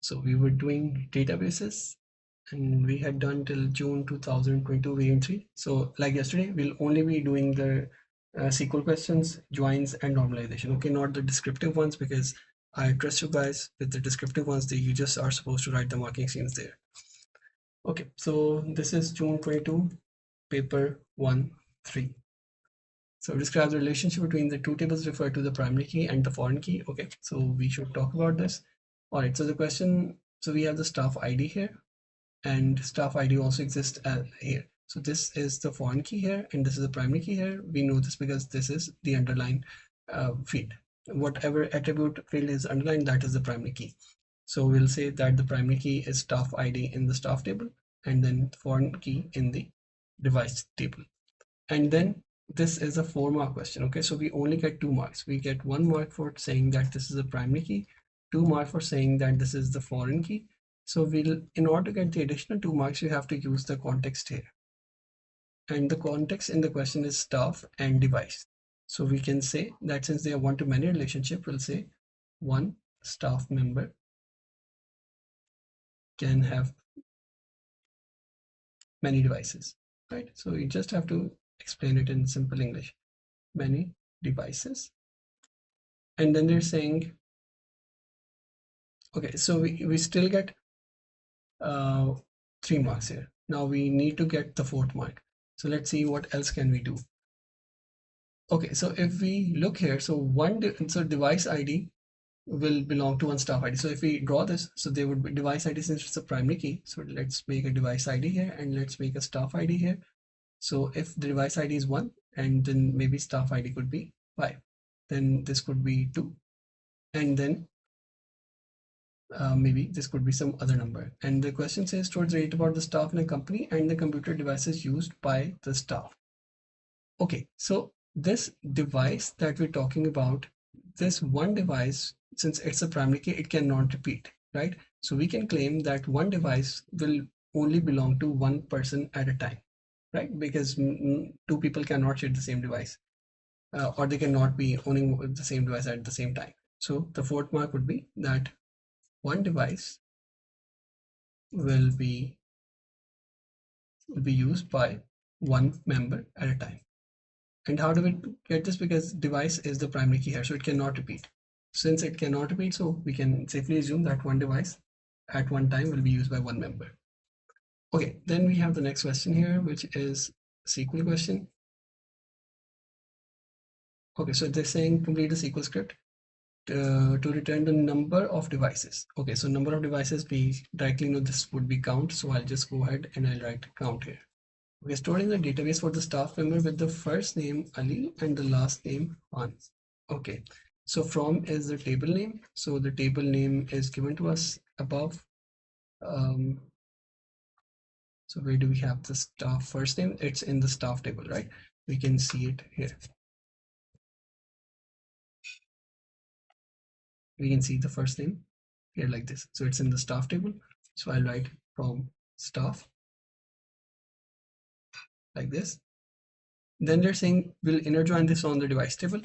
So we were doing databases and we had done till June 2022 variant 3. So like yesterday, we'll only be doing the SQL questions, joins and normalization. Okay, not the descriptive ones, because I trust you guys with the descriptive ones that you just are supposed to write the marking schemes there. Okay, so this is June 22, paper 1-3. So describe the relationship between the two tables referred to the primary key and the foreign key. Okay, so we should talk about this. All right, so the question, so we have the staff ID here, and staff ID also exists here. So this is the foreign key here, and this is the primary key here. We know this because this is the underlined field. Whatever attribute field is underlined, that is the primary key. So we'll say that the primary key is staff ID in the staff table, and then foreign key in the device table. And then this is a 4-mark question. Okay, so we only get 2 marks. We get 1 mark for saying that this is a primary key, 2 marks for saying that this is the foreign key. So we'll, in order to get the additional 2 marks, you have to use the context here. And the context in the question is staff and device. So we can say that since they are one-to-many relationship, we'll say one staff member can have many devices, right? So you just have to explain it in simple English. Many devices. And then they're saying, okay, so we still get 3 marks here. Now we need to get the 4th mark. So let's see what else can we do. Okay, so if we look here, so device ID will belong to one staff ID. So if we draw this, so there would be device ID since it's a primary key. So let's make a device ID here and let's make a staff ID here. So if the device ID is 1, and then maybe staff ID could be 5, then this could be 2, and then maybe this could be some other number. And the question says towards rate about the staff in a company and the computer devices used by the staff. Okay, so this device that we're talking about, this one device, since it's a primary key, it cannot repeat, right? So we can claim that one device will only belong to one person at a time, right? Because 2 people cannot share the same device, or they cannot be owning the same device at the same time. So the 4th mark would be that one device will be used by one member at a time. And how do we get this? Because device is the primary key here, so it cannot repeat. Since it cannot repeat, so we can safely assume that one device at one time will be used by one member. Okay, then we have the next question here, which is SQL question. Okay, so they're saying complete the SQL script to return the number of devices. Okay, so number of devices, we directly know this would be count, so I'll just go ahead and I'll write count here. Okay, storing the database for the staff member with the first name Ali and the last name Hans. Okay, so from is the table name. So the table name is given to us above. So where do we have the staff first name? It's in the staff table, right? We can see it here. We can see the first name here like this. So it's in the staff table. So I'll write from staff like this. Then they're saying we'll inner join this on the device table.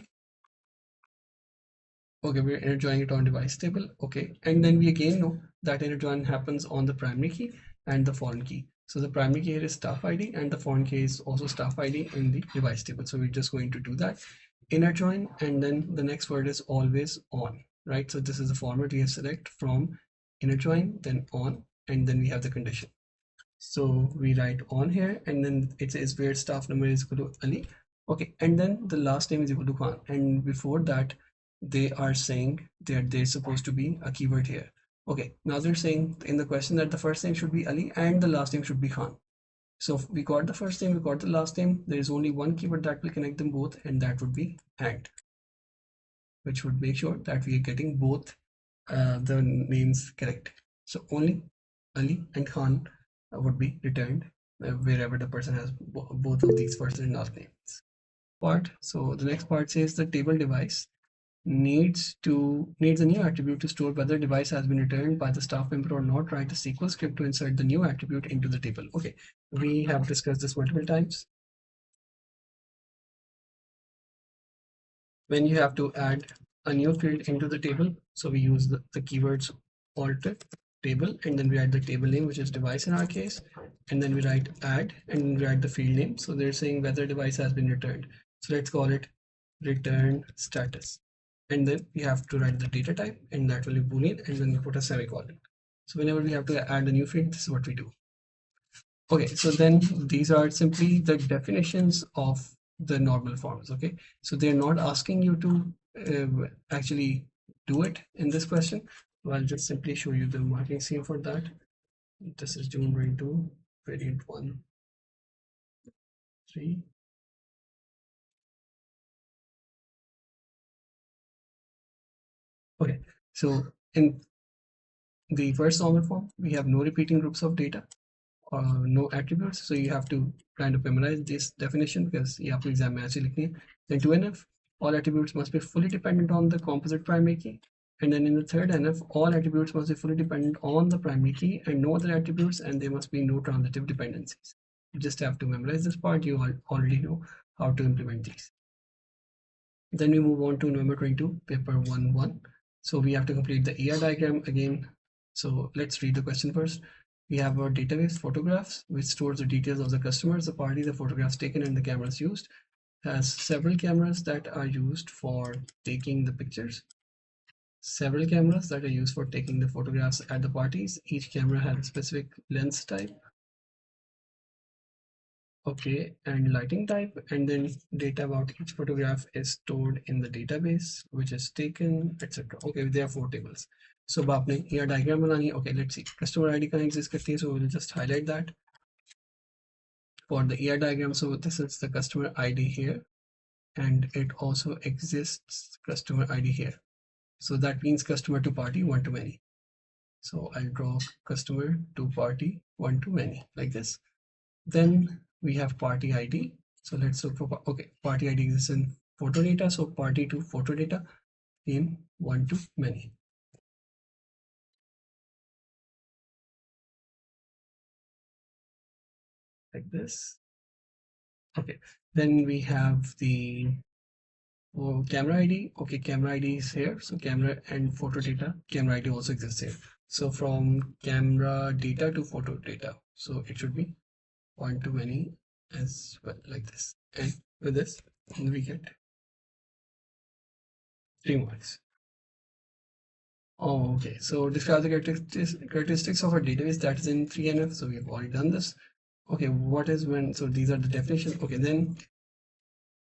Okay, we're inner joining it on device table. Okay, and then we again know that inner join happens on the primary key and the foreign key. So the primary key here is staff ID and the foreign key is also staff ID in the device table. So we're just going to do that inner join, and then the next word is always on, right? So this is the format we have select from inner join, then on, and then we have the condition. So we write on here, and then it says where staff number is equal to Ali. Okay, and then the last name is equal to Khan. And before that, they are saying that there's supposed to be a keyword here. Okay, now they're saying in the question that the first name should be Ali and the last name should be Khan. So we got the first name, we got the last name. There is only one keyword that will connect them both, and that would be and, which would make sure that we are getting both the names correct. So only Ali and Khan would be returned wherever the person has both of these first and last names. So the next part says the table device needs a new attribute to store whether device has been returned by the staff member or not. Write a SQL script to insert the new attribute into the table. Okay, we have discussed this multiple times. When you have to add a new field into the table, so we use the keywords alter table, and then we write the table name, which is device in our case, and then we write add and we write the field name. So they're saying whether device has been returned. So let's call it return status. And then we have to write the data type, and that will be boolean, and then we put a semicolon. So whenever we have to add a new field, this is what we do. Okay, so then these are simply the definitions of the normal forms. Okay, so they're not asking you to actually do it in this question. So I'll just simply show you the marking scheme for that. This is June 22, variant 1, 3. Okay, so in the first normal form, we have no repeating groups of data, no attributes. So you have to kind of memorize this definition because you have to exam में ऐसे लिखनी है. Then 2NF, all attributes must be fully dependent on the composite primary key. And then in the third NF, all attributes must be fully dependent on the primary key and no other attributes, and there must be no transitive dependencies. You just have to memorize this part. You already know how to implement these. Then we move on to November 22, paper 1-1. So we have to complete the ER diagram again. So let's read the question first. We have our database photographs, which stores the details of the customers, the party, the photographs taken, and the cameras used. Has several cameras that are used for taking the pictures. Several cameras that are used for taking the photographs at the parties. Each camera has a specific lens type. Okay, and lighting type, and then data about each photograph is stored in the database, which is taken, etc. Okay, there are 4 tables. So अब आपने यहाँ diagram बनानी है. Okay, let's see. Customer ID कहाँ exist करती है, so we'll just highlight that for the ER diagram. So this is the customer ID here, and it also exists customer ID here. So that means customer to party, one to many. So I'll draw customer to party, one to many, like this. Then we have party ID. So let's look for, okay, party ID exists in photo data. So party to photo data in one to many. Like this. Okay, then we have the camera ID. Okay, camera ID is here. So camera and photo data, camera ID also exists here. So from camera data to photo data. So it should be one to many as well, like this. And with this, we get 3 marks. Oh, okay. So describe the characteristics of a database that is in 3NF. So we have already done this. Okay, what is when? So these are the definitions. Okay, then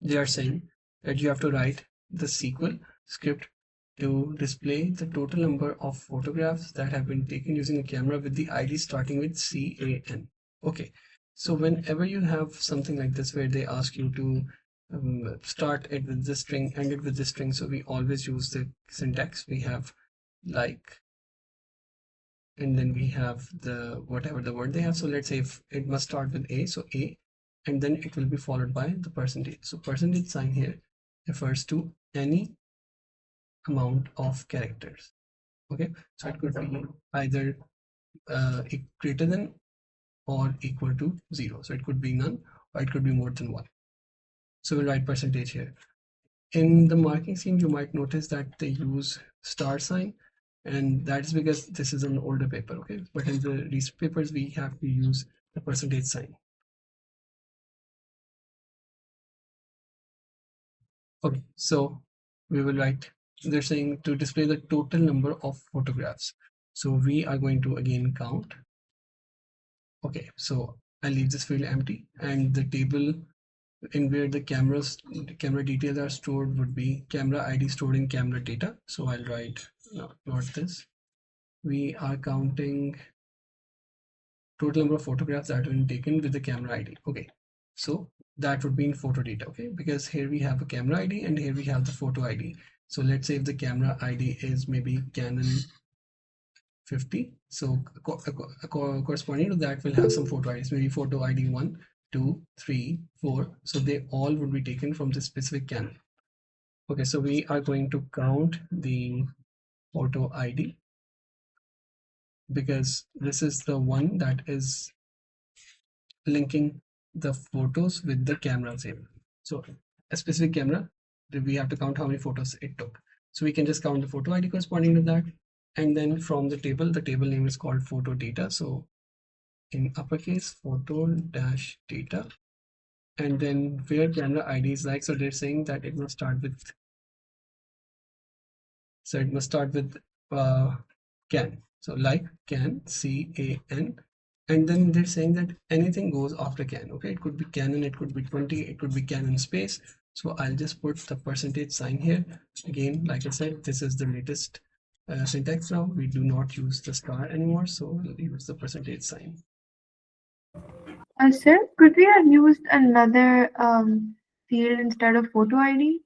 they are saying that you have to write the SQL script to display the total number of photographs that have been taken using a camera with the ID starting with CAN. Okay, so whenever you have something like this where they ask you to start it with this string, end it with this string, so we always use the syntax. We have like, and then we have the whatever the word they have. So let's say if it must start with A, so A, and then it will be followed by the percentage. So percentage sign here refers to any amount of characters. Okay, so it could be either greater than or equal to 0. So it could be none or it could be more than 1. So we'll write percentage here. In the marking scheme, you might notice that they use star sign, and that's because this is an older paper. Okay, but in the recent papers we have to use the percentage sign. Okay, so we will write, they're saying to display the total number of photographs. So we are going to again count. Okay, so I'll leave this field empty, and the table in where the camera details are stored would be camera ID stored in camera data. So I'll write, no, not this. We are counting total number of photographs that have been taken with the camera ID. Okay, so that would be in photo data. Okay, because here we have a camera ID and here we have the photo ID. So let's say if the camera ID is maybe Canon 50, so corresponding to that we'll have some photo IDs, maybe photo ID 1, 2, 3, 4. So they all would be taken from this specific Canon. Okay, so we are going to count the photo ID because this is the one that is linking the photos with the cameras here. So a specific camera, we have to count how many photos it took. So we can just count the photo ID corresponding to that. And then from the table name is called photo data. So in uppercase, photo dash data, and then where camera ID is like, so they're saying that it must start with, so it must start with uh, can. So like can, CAN, and then they're saying that anything goes after can. Okay, it could be Canon, it could be 20, it could be Canon space. So I'll just put the percentage sign here. Again, like I said, this is the latest syntax now. We do not use the star anymore, so we'll use the percentage sign. Sir, could we have used another field instead of photo ID?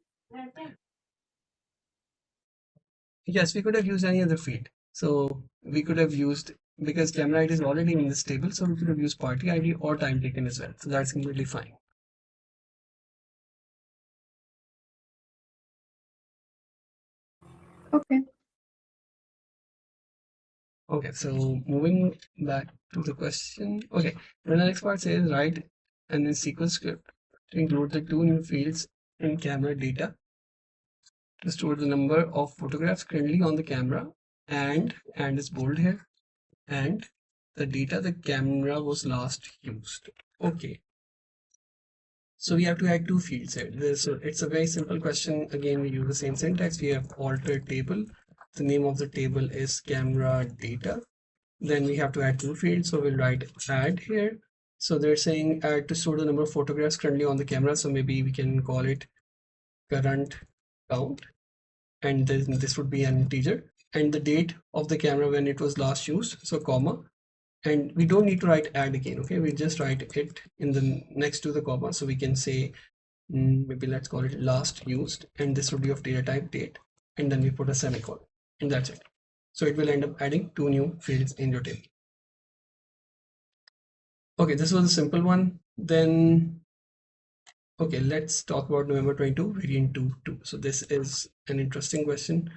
Yes, we could have used any other field. So we could have used, because camera ID is already in this table, so we could have used party ID or time taken as well. So that's completely fine. Okay. Okay, so moving back to the question. Okay, the next part says write an in SQL script to include the two new fields in camera data to store the number of photographs currently on the camera and is bold here, and the data the camera was last used. Okay, so we have to add two fields here. It's a very simple question. Again, we use the same syntax. We have alter table. The name of the table is camera data. Then we have to add two fields. So we'll write add here. So they're saying add to store the number of photographs currently on the camera. So maybe we can call it current count. And then this would be an integer. And the date of the camera when it was last used. So comma. And we don't need to write add again. Okay, we just write it in the next to the comma. So we can say maybe let's call it last used, and this would be of data type date, and then we put a semicolon, and that's it. So it will end up adding two new fields in your table. Okay, this was a simple one. Then okay, let's talk about November 22 variant 2.2. So this is an interesting question.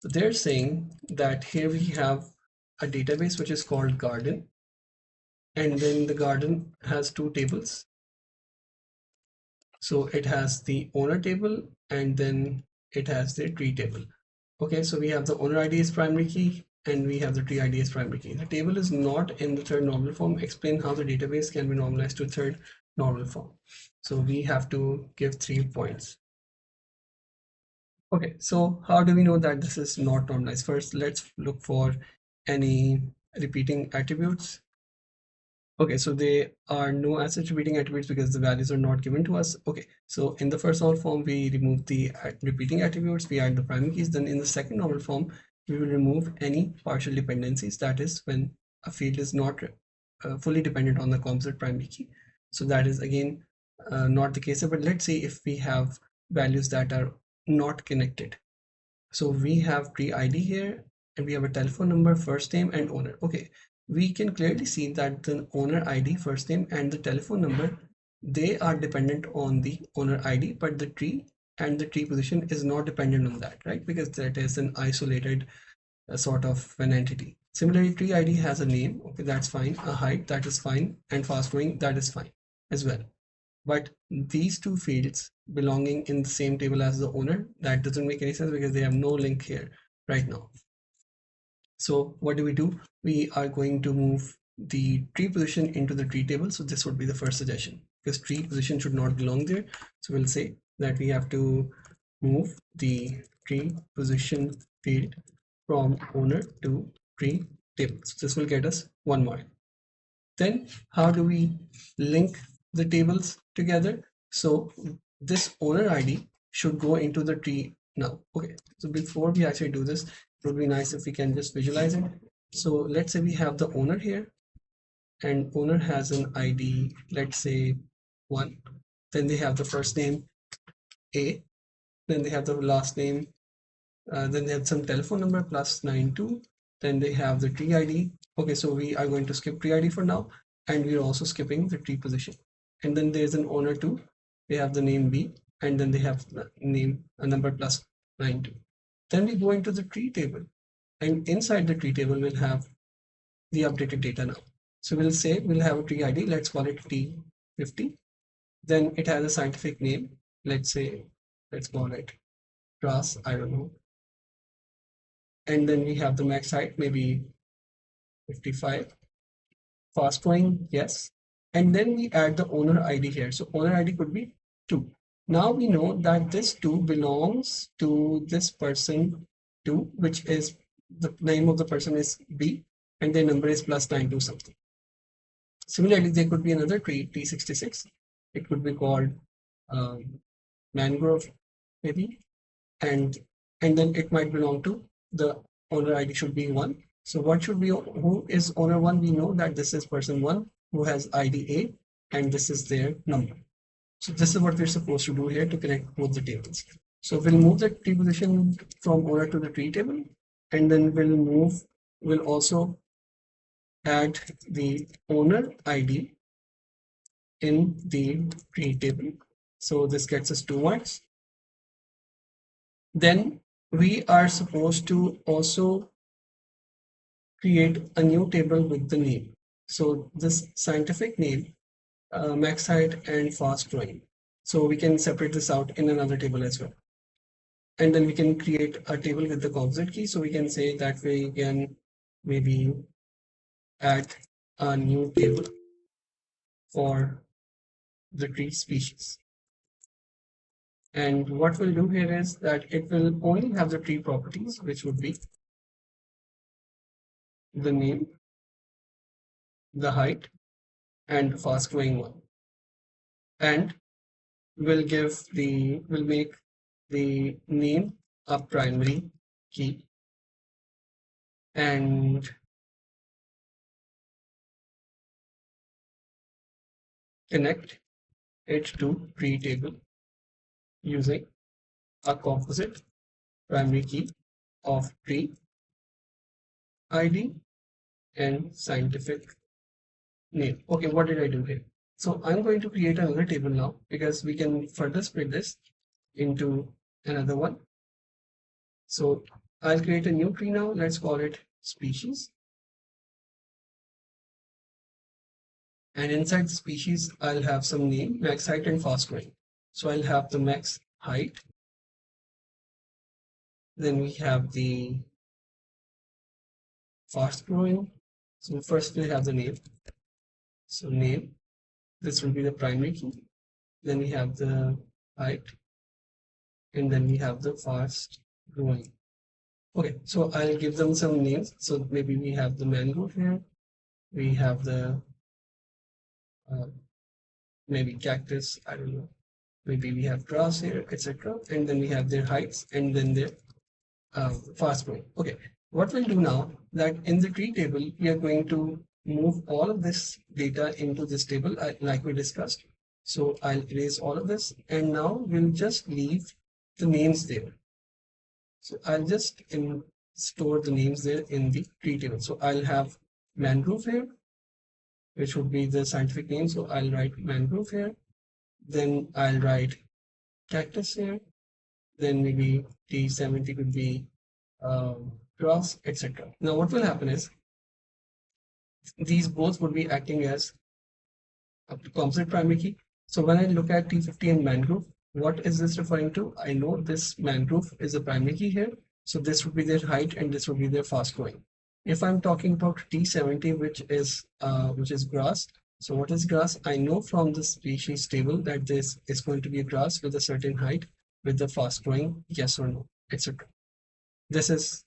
So they're saying that here we have a database which is called garden, and then the garden has two tables. So it has the owner table, and then it has the tree table. Okay, so we have the owner ID is primary key and we have the tree ID as primary key. The table is not in the third normal form. Explain how the database can be normalized to third normal form. So we have to give 3 points. Okay, so how do we know that this is not normalized? First, let's look for any repeating attributes. Okay, so there are no as such repeating attributes because the values are not given to us. Okay, so in the first normal form, we remove the repeating attributes, we add the primary keys. Then in the second normal form, we will remove any partial dependencies. That is when a field is not fully dependent on the composite primary key. So that is again not the case. But let's say if we have values that are not connected. So we have tree ID here, and we have a telephone number, first name, and owner. Okay, we can clearly see that the owner ID, first name, and the telephone number, they are dependent on the owner ID, but the tree and the tree position is not dependent on that, right? Because that is an isolated sort of an entity. Similarly, tree ID has a name, okay, that's fine, a height, that is fine, and fast growing, that is fine as well. But these two fields belonging in the same table as the owner, that doesn't make any sense because they have no link here right now. So what do? We are going to move the tree position into the tree table. So this would be the first suggestion because tree position should not belong there. So we'll say that we have to move the tree position field from owner to tree table. So this will get us 1 mark. Then how do we link the tables together? So this owner ID should go into the tree now. Okay, so before we actually do this, it would be nice if we can just visualize it. So let's say we have the owner here, and owner has an ID, let's say 1. Then they have the first name A, then they have the last name, then they have some telephone number plus 92. Then they have the tree ID. Okay, so we are going to skip tree ID for now, and we're also skipping the tree position. And then there's an owner too. They have the name B, and then they have the name a number plus 92. Then we go into the tree table, and inside the tree table we'll have the updated data now. So we'll say we'll have a tree ID. Let's call it T50. Then it has a scientific name. Let's say let's call it grass. I don't know. and then we have the max height, maybe 55. Fast growing, yes. And then we add the owner ID here. So owner ID could be 2. Now we know that this 2 belongs to this person 2, which is the name of the person is B, and their number is plus 92 something. Similarly, there could be another tree, T66. It could be called um, mangrove, maybe, and then it might belong to the owner ID should be 1. So what should be who is owner 1? We know that this is person 1 who has ID A, and this is their number. So this is what we're supposed to do here to connect both the tables. So we'll move the tree position from owner to the tree table, and then we'll also add the owner ID in the tree table. So this gets us 2 marks. Then we are supposed to also create a new table with the name. So this scientific name, max height and fast growing. So we can separate this out in another table as well. And then we can create a table with the composite key. So we can say that we can maybe add a new table for the tree species. And what we'll do here is that it will only have the tree properties, which would be the name, the height, and the fast growing one. And we'll make the name a primary key and connect it to tree table using a composite primary key of tree ID and scientific name. Okay, what did I do here? So I'm going to create another table now because we can further split this into another one. So I'll create a new tree now. Let's call it species. And inside the species, I'll have some name, max height and fast growing. So I'll have the max height. Then we have the fast growing. So first we have the name. So name, this will be the primary key. Then we have the height, and then we have the fast growing. Okay, so I'll give them some names. So maybe we have the mango here. We have the uh, maybe cactus. I don't know. Maybe we have grass here, etc. And then we have their heights, and then their fast growing. Okay, what we'll do now that in the tree table, we are going to move all of this data into this table like we discussed. So I'll erase all of this, and now we'll just leave the names there. So I'll just store the names there in the tree table. So I'll have mangrove here, which would be the scientific name. So I'll write mangrove here. Then I'll write cactus here. Then maybe T70 could be grass, etc. Now what will happen is these both would be acting as a composite primary key. So when I look at T50 and mangrove, what is this referring to? I know this mangrove is a primary key here. So this would be their height and this would be their fast growing. If I'm talking about T70, which is grass. So what is grass? I know from the species table that this is going to be a grass with a certain height with the fast growing, yes or no, etc. This is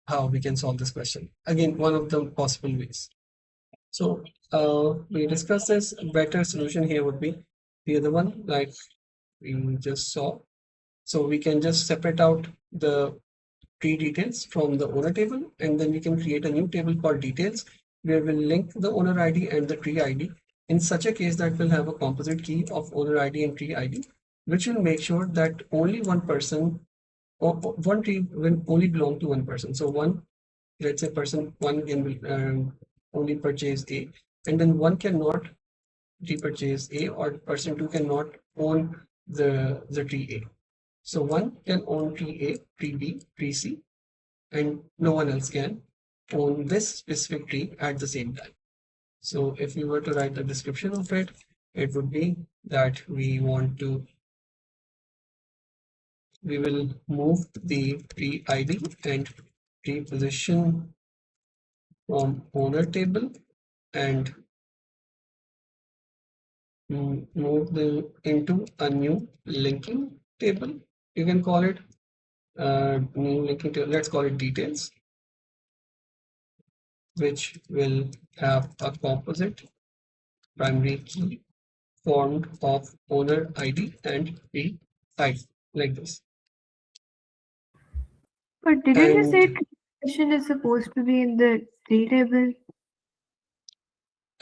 how we can solve this question. Again, one of the possible ways. So we discussed this. A better solution here would be the other one, like we just saw. So we can just separate out the tree details from the owner table, and then we can create a new table called details, where we'll link the owner ID and the tree ID in such a case that we'll have a composite key of owner ID and tree ID, which will make sure that only one person or one tree will only belong to one person. So one, let's say person one can only purchase A, and then one cannot repurchase A, or person two cannot own the tree A. So one can own tree A, tree B, tree C, and no one else can own this specific tree at the same time. So if we were to write the description of it, it would be that we will move the tree ID and tree position from owner table and move them into a new linking table. You can call it new linking table. Let's call it details, which will have a composite primary key formed of owner ID and tree ID, like this. But didn't you say And tree position is supposed to be in the tree table?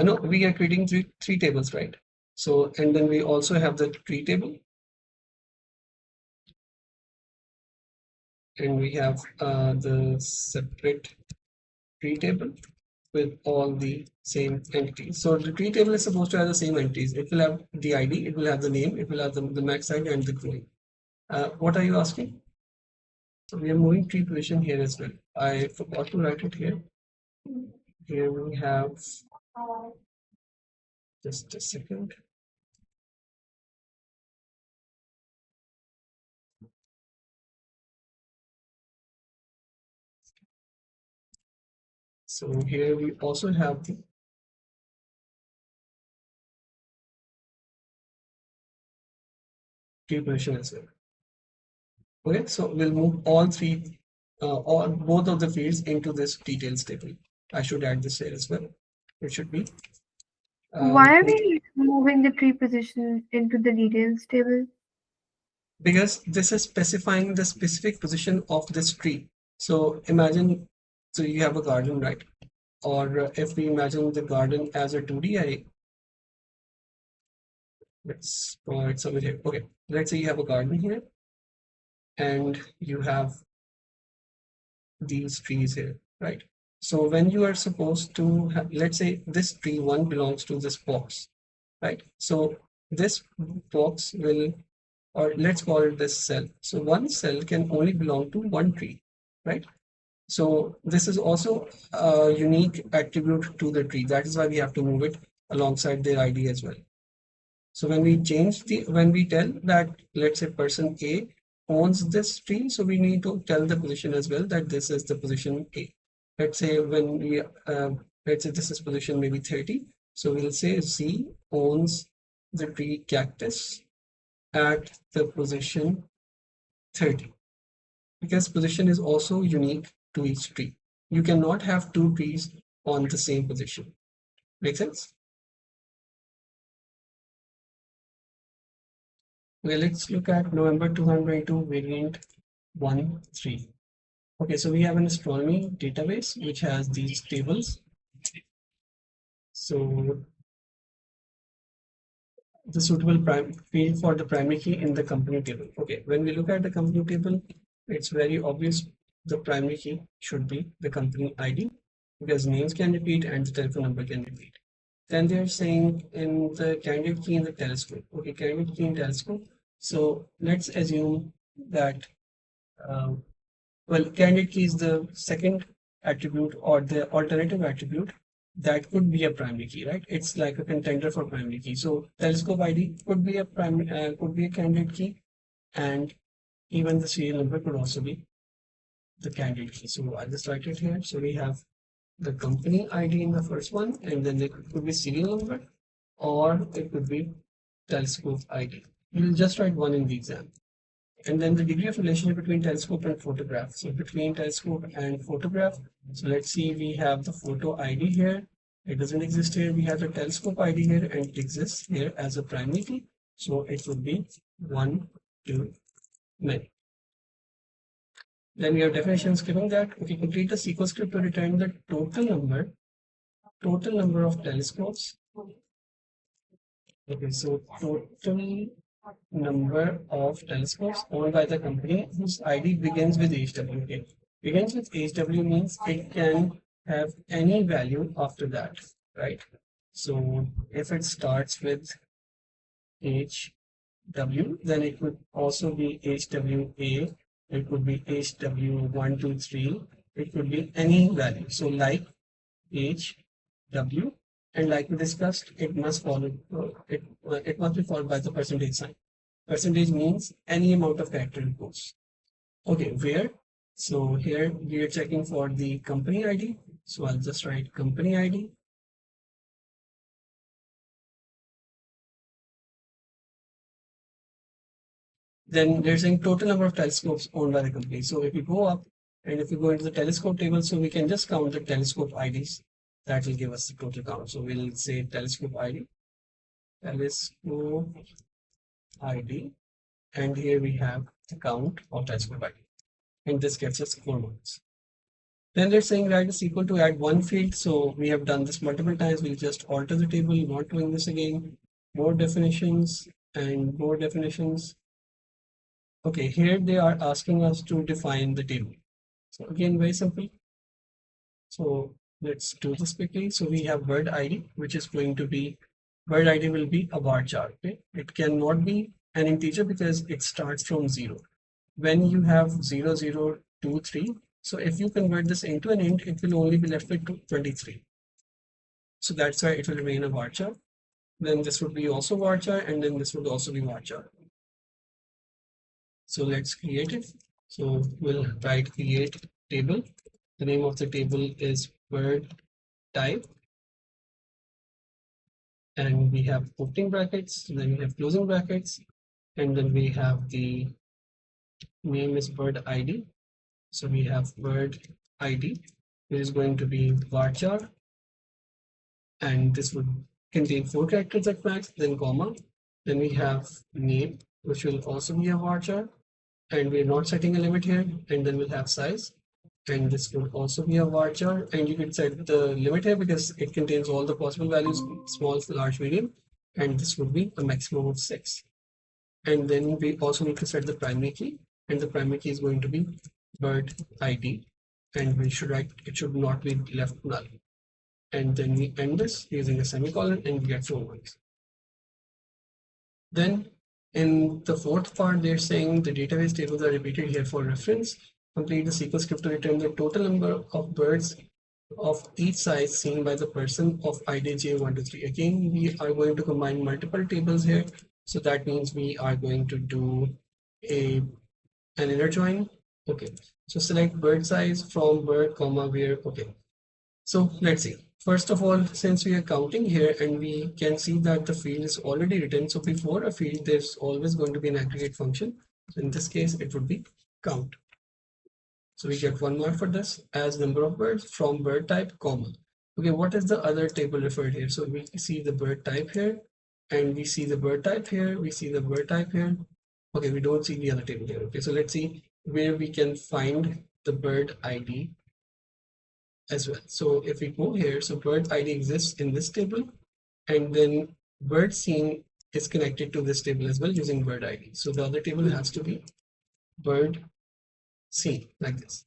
no, we are creating three tables, right? So, and then we also have the tree table, and we have the separate tree table with all the same entities. So the tree table is supposed to have the same entities. It will have the ID, it will have the name, it will have the max ID and the growing. What are you asking? So we are moving tree position here as well. I forgot to write it here. Here we have, just a second. So here we also have the tree position as well. Okay, so we'll move all three, all both of the fields into this details table. I should add this here as well. It should be Why are we moving the tree position into the details table? because this is specifying the specific position of this tree. So imagine, so you have a garden, right? Or if we imagine the garden as a 2D array, let's provide somewhere here. Okay, let's say you have a garden here and you have these trees here, right? So when you are supposed to have, let's say this tree one belongs to this box, right? So this box will, or let's call it this cell. So one cell can only belong to one tree, right? So this is also a unique attribute to the tree. That is why we have to move it alongside the ID as well. So when we change the, when we tell that, let's say person A owns this tree, so we need to tell the position as well that this is the position A. Let's say when we, let's say this is position maybe 30. So we'll say Z owns the tree cactus at the position 30, because position is also unique to each tree. You cannot have two trees on the same position. Make sense? Okay, let's look at November 2022 variant 1.3. Okay, so we have an astronomy database which has these tables. So the suitable field for the primary key in the company table. Okay, when we look at the company table, it's very obvious the primary key should be the company ID, because names can repeat and the telephone number can repeat. Then they're saying in the candidate key in the telescope. Okay, candidate key in telescope. So let's assume that uh, well, candidate key is the second attribute or the alternative attribute that could be a primary key, right? It's like a contender for primary key. So telescope ID could be a primary, could be a candidate key, and even the serial number could also be the candidate key. So I'll just write it here. So we have the company ID in the first one, and then it could be serial number, or it could be telescope ID. We'll just write one in the exam. And then the degree of relationship between telescope and photograph. So between telescope and photograph, so let's see, we have the photo ID here. It doesn't exist here. We have the telescope ID here, and it exists here as a primary key. So it would be 1, 2, many. Then we have definitions given that if you complete the SQL script to return the total number of telescopes. Okay, so total number of telescopes owned by the company whose ID begins with HW. Okay, begins with HW means it can have any value after that, right? So if it starts with HW, then it would also be HWA, it could be HW123, it could be any value. So like HW, and like we discussed, it must follow it must be followed by the percentage sign. Percentage means any amount of character it goes. Okay, where So here we are checking for the company ID. So I'll just write company ID. Then they're saying total number of telescopes owned by the company. So if we go up and if we go into the telescope table, so we can just count the telescope IDs. That will give us the total count. So we'll say telescope ID, telescope ID, and here we have the count of telescope ID. And this gets us 4 marks. Then they're saying write is equal to add one field. So we have done this multiple times. We'll just alter the table, not doing this again. More definitions and more definitions. Okay, here they are asking us to define the table. So again, very simple. So let's do this quickly. So we have bird ID, which is going to be bird ID will be a bar chart. Okay, it cannot be an integer because it starts from 0. When you have 0, 0, 2, 3, so if you convert this into an int, it will only be left with 23. So that's why it will remain a varchar. Then this would be also varchar, and then this would also be varchar. So let's create it. So we'll write create table. The name of the table is bird type, and we have opening brackets, then we have closing brackets, and then we have the name is bird ID. So we have bird ID, which is going to be varchar, and this would contain 4 characters at max, then comma. Then we have name, which will also be a varchar, and we're not setting a limit here. And then we'll have size, and this would also be a varchar, and you can set the limit here because it contains all the possible values, small, large, medium, and this would be a maximum of 6. And then we also need to set the primary key, and the primary key is going to be bird ID, and we should write it should not be left null. And then we end this using a semicolon and we get 4 marks. Then in the fourth part, they're saying the database tables are repeated here for reference. Complete the SQL script to return the total number of birds of each size seen by the person of ID J123. Again, we are going to combine multiple tables here. So that means we are going to do an inner join. Okay. So select bird size from bird, comma, where. Okay. So let's see. First of all, since we are counting here and we can see that the field is already written. So before a field, there's always going to be an aggregate function. So in this case, it would be count. So we get 1 mark for this as number of birds from bird type, comma. Okay, what is the other table referred here? So we see the bird type here, and we see the bird type here, we see the bird type here. Okay, we don't see the other table here. Okay, so let's see where we can find the bird ID as well. So if we go here, so bird ID exists in this table, and then bird seen is connected to this table as well using bird ID. So the other table has to be bird seen like this.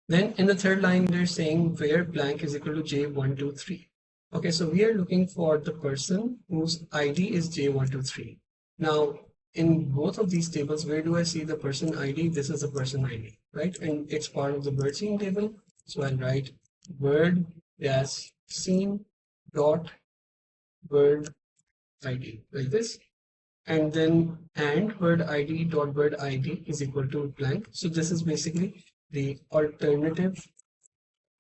Then in the third line, they're saying where blank is equal to J123. Okay, so we are looking for the person whose ID is J123. Now, in both of these tables, where do I see the person ID? This is the person ID, right? And it's part of the bird scene table. So I'll write bird dash scene dot bird ID like this. And then bird ID dot bird ID is equal to blank. So this is basically the alternative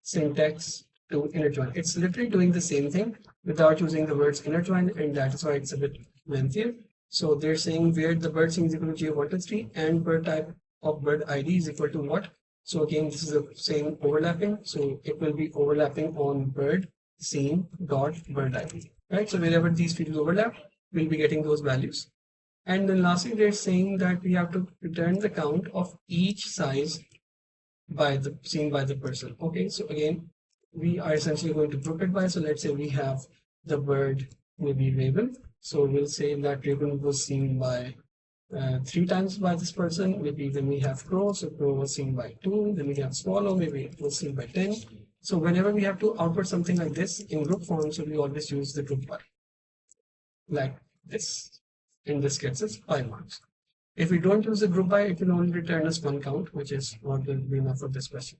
syntax to inner join. It's literally doing the same thing without using the words inner join, and that is why it's a bit lengthier. So they're saying where the bird scene is equal to J123 and bird type of bird ID is equal to what? So again, this is the same overlapping. So it will be overlapping on bird scene dot bird ID, right? So wherever these fields overlap, we'll be getting those values. And then lastly, they're saying that we have to return the count of each size seen by the person. Okay, so again, we are essentially going to group it by. So let's say we have the bird maybe Raven. So we'll say that Raven was seen by 3 times by this person. Maybe then we have crow. So crow was seen by 2. Then we have swallow. Maybe it was seen by 10. So whenever we have to output something like this in group form, so we always use the group by like this. And this gets us 5 marks. If we don't use the group by, it will only return us 1 count, which is what will be enough for this question.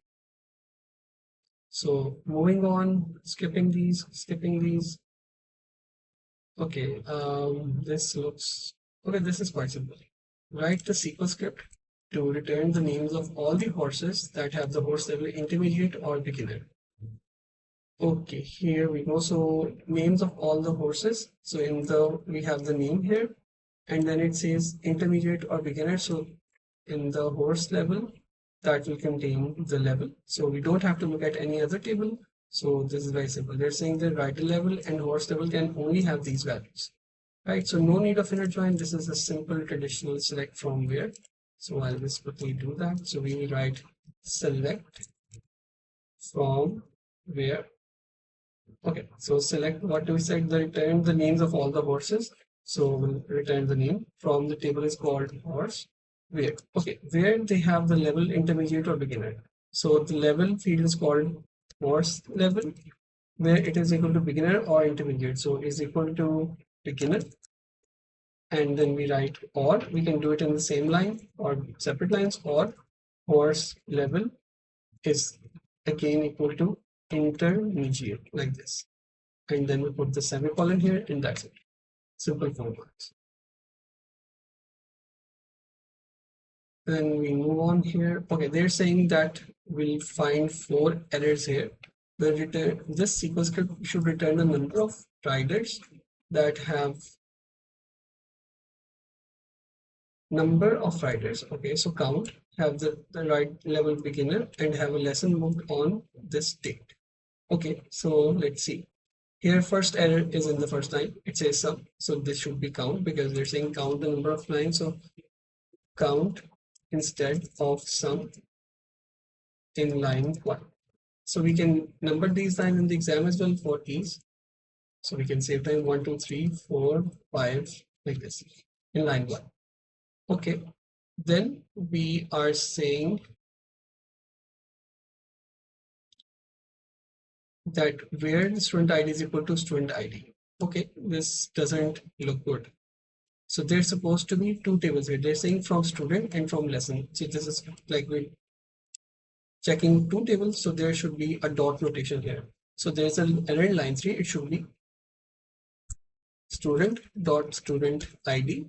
So moving on, skipping these. Okay, this looks okay. This is quite simple. Write the SQL script to return the names of all the horses that have the horse level intermediate or beginner. Okay, here we go. So names of all the horses. So in the we have the name here, and then it says intermediate or beginner. So in the horse level, that will contain the level. So we don't have to look at any other table. So this is very simple. They're saying the rider level and horse level can only have these values, right? So no need of inner join. This is a simple traditional select from where. So I'll just quickly do that. So we will write select from where. Okay, so select what we said, the return the names of all the horses. So we'll return the name from the table is called horse. Where? Okay, where they have the level intermediate or beginner. So the level field is called horse level, where it is equal to beginner or intermediate. So is equal to beginner, and then we write, or we can do it in the same line or separate lines, or horse level is again equal to intermediate, like this, and then we put the semicolon here, and that's it. Simple formulas. Then we move on here. Okay, they're saying that we'll find 4 errors here. The return this sequence should return the number of riders that have number of riders. Okay, so count, have the right level beginner, and have a lesson booked on this date. Okay, so let's see. Here, first error is in the first line. It says sum, so this should be count because they're saying count the number of lines. So count instead of sum in line 1. So we can number these lines in the exam as well for ease. So we can save time 1, 2, 3, 4, 5, like this in line 1. Okay, then we are saying that where the student ID is equal to student ID. Okay, this doesn't look good. So there's supposed to be 2 tables here. They're saying from student and from lesson. So this is like we're checking 2 tables. So there should be a dot notation here. So there's an error in line 3. It should be student dot student ID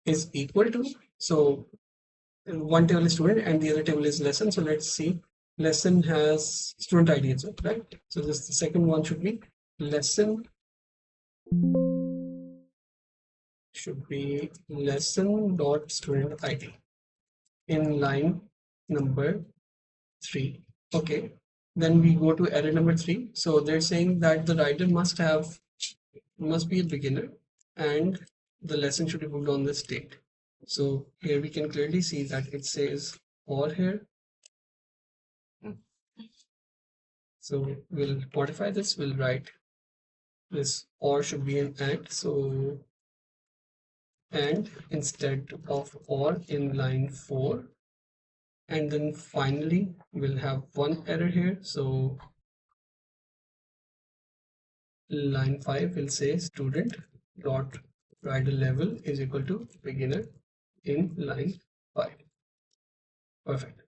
is equal to. So one table is student and the other table is lesson. So let's see. Lesson has student ID as well, right? So this the second one should be lesson should be lesson dot student ID in line number 3. Okay, then we go to error number 3. So they're saying that the writer must be a beginner and the lesson should be booked on this date. So here we can clearly see that it says or here. So we'll modify this. We'll write this or should be an and. So and instead of or in line 4. And then finally we'll have one error here. So line 5 will say student dot rider level is equal to beginner in line 5. Perfect.